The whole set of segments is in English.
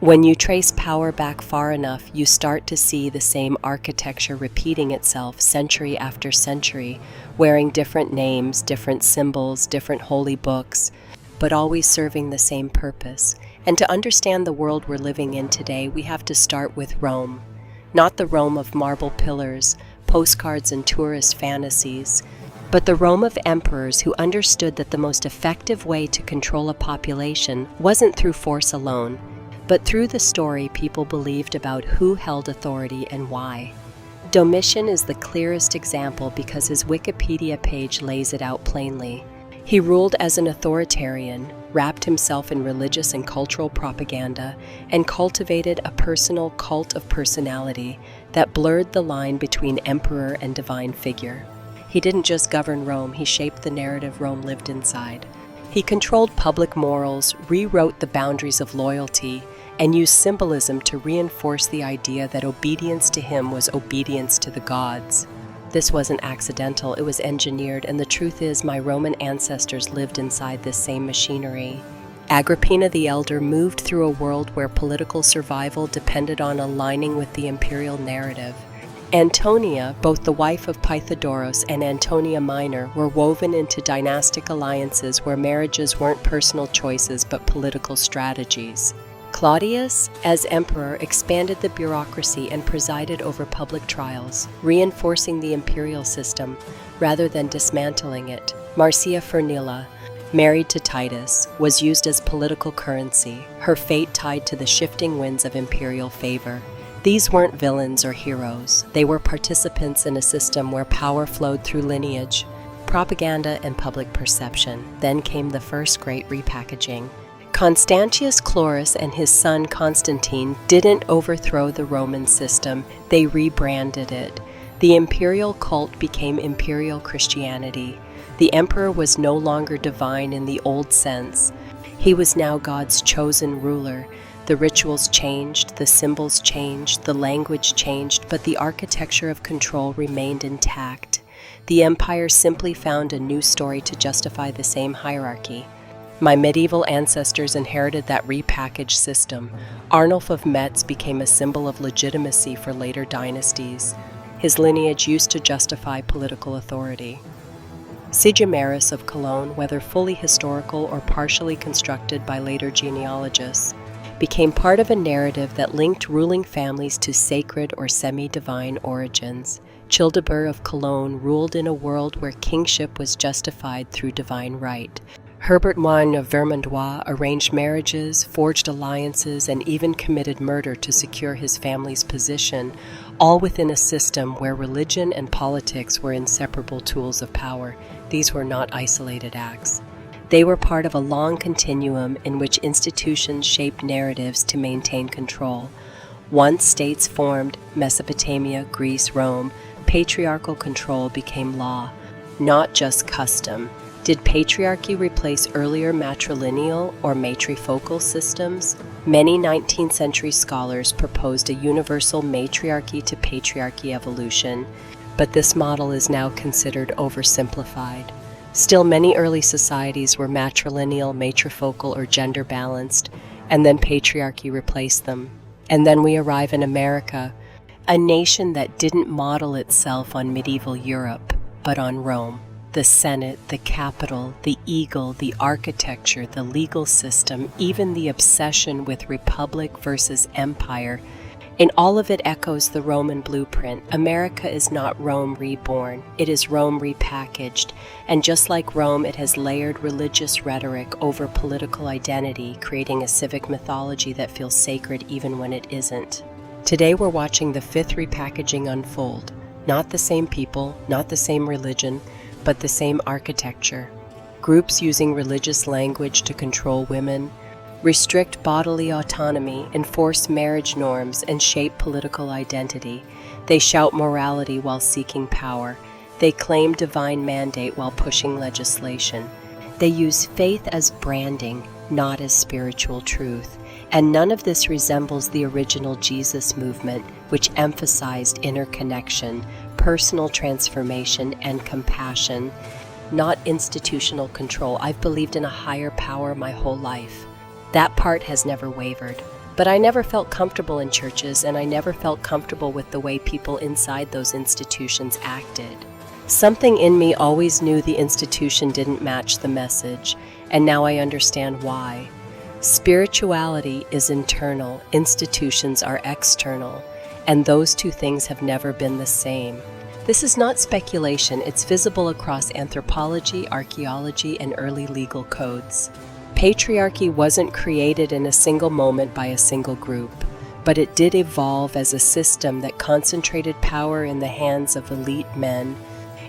When you trace power back far enough, you start to see the same architecture repeating itself century after century, wearing different names, different symbols, different holy books, but always serving the same purpose. And to understand the world we're living in today, we have to start with Rome. Not the Rome of marble pillars, postcards, and tourist fantasies, but the Rome of emperors who understood that the most effective way to control a population wasn't through force alone, but through the story people believed about who held authority and why. Domitian is the clearest example because his Wikipedia page lays it out plainly. He ruled as an authoritarian, wrapped himself in religious and cultural propaganda, and cultivated a personal cult of personality that blurred the line between emperor and divine figure. He didn't just govern Rome, he shaped the narrative Rome lived inside. He controlled public morals, rewrote the boundaries of loyalty, and used symbolism to reinforce the idea that obedience to him was obedience to the gods. This wasn't accidental, it was engineered, and the truth is my Roman ancestors lived inside this same machinery. Agrippina the Elder moved through a world where political survival depended on aligning with the imperial narrative. Antonia, both the wife of Pythodoros and Antonia Minor, were woven into dynastic alliances where marriages weren't personal choices but political strategies. Claudius, as emperor, expanded the bureaucracy and presided over public trials, reinforcing the imperial system rather than dismantling it. Marcia Fernilla, married to Titus, was used as political currency, her fate tied to the shifting winds of imperial favor. These weren't villains or heroes. They were participants in a system where power flowed through lineage, propaganda, and public perception. Then came the first great repackaging. Constantius Chlorus and his son Constantine didn't overthrow the Roman system, they rebranded it. The imperial cult became imperial Christianity. The emperor was no longer divine in the old sense. He was now God's chosen ruler. The rituals changed, the symbols changed, the language changed, but the architecture of control remained intact. The empire simply found a new story to justify the same hierarchy. My medieval ancestors inherited that repackaged system. Arnulf of Metz became a symbol of legitimacy for later dynasties. His lineage used to justify political authority. Sigimerus of Cologne, whether fully historical or partially constructed by later genealogists, became part of a narrative that linked ruling families to sacred or semi-divine origins. Childebert of Cologne ruled in a world where kingship was justified through divine right. Herbert Moine of Vermandois arranged marriages, forged alliances, and even committed murder to secure his family's position, all within a system where religion and politics were inseparable tools of power. These were not isolated acts. They were part of a long continuum in which institutions shaped narratives to maintain control. Once states formed, Mesopotamia, Greece, Rome, patriarchal control became law, not just custom. Did patriarchy replace earlier matrilineal or matrifocal systems? Many 19th century scholars proposed a universal matriarchy to patriarchy evolution, but this model is now considered oversimplified. Still, many early societies were matrilineal, matrifocal, or gender-balanced, and then patriarchy replaced them. And then we arrive in America, a nation that didn't model itself on medieval Europe, but on Rome. The Senate, the Capitol, the eagle, the architecture, the legal system, even the obsession with republic versus empire. In all of it echoes the Roman blueprint. America is not Rome reborn, it is Rome repackaged. And just like Rome, it has layered religious rhetoric over political identity, creating a civic mythology that feels sacred even when it isn't. Today we're watching the fifth repackaging unfold. Not the same people, not the same religion, but the same architecture. Groups using religious language to control women, restrict bodily autonomy, enforce marriage norms, and shape political identity. They shout morality while seeking power. They claim divine mandate while pushing legislation. They use faith as branding, not as spiritual truth. And none of this resembles the original Jesus movement, which emphasized interconnection, personal transformation, and compassion, not institutional control. I've believed in a higher power my whole life. That part has never wavered. But I never felt comfortable in churches, and I never felt comfortable with the way people inside those institutions acted. Something in me always knew the institution didn't match the message, and now I understand why. Spirituality is internal, institutions are external, and those two things have never been the same. This is not speculation, it's visible across anthropology, archaeology, and early legal codes. Patriarchy wasn't created in a single moment by a single group, but it did evolve as a system that concentrated power in the hands of elite men,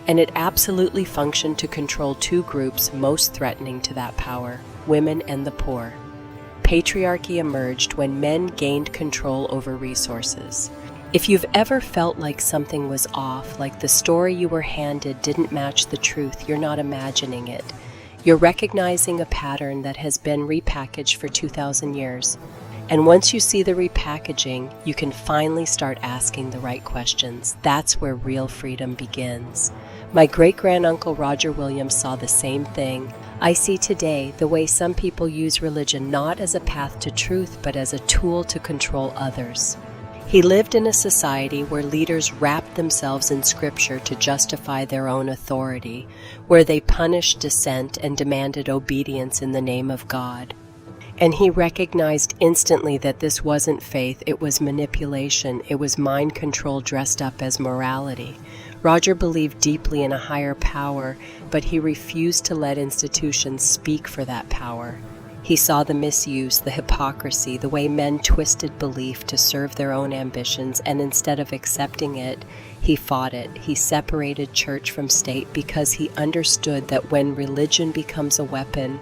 and it absolutely functioned to control two groups most threatening to that power, women and the poor. Patriarchy emerged when men gained control over resources. If you've ever felt like something was off, like the story you were handed didn't match the truth, you're not imagining it. You're recognizing a pattern that has been repackaged for 2,000 years. And once you see the repackaging, you can finally start asking the right questions. That's where real freedom begins. My great-granduncle Roger Williams saw the same thing. I see today the way some people use religion not as a path to truth, but as a tool to control others. He lived in a society where leaders wrapped themselves in scripture to justify their own authority, where they punished dissent and demanded obedience in the name of God. And he recognized instantly that this wasn't faith, it was manipulation, it was mind control dressed up as morality. Roger believed deeply in a higher power, but he refused to let institutions speak for that power. He saw the misuse, the hypocrisy, the way men twisted belief to serve their own ambitions, and instead of accepting it, he fought it. He separated church from state because he understood that when religion becomes a weapon,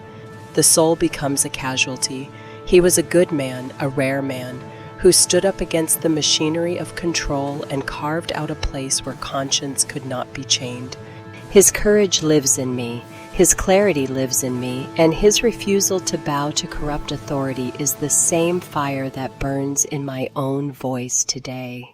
the soul becomes a casualty. He was a good man, a rare man, who stood up against the machinery of control and carved out a place where conscience could not be chained. His courage lives in me, his clarity lives in me, and his refusal to bow to corrupt authority is the same fire that burns in my own voice today.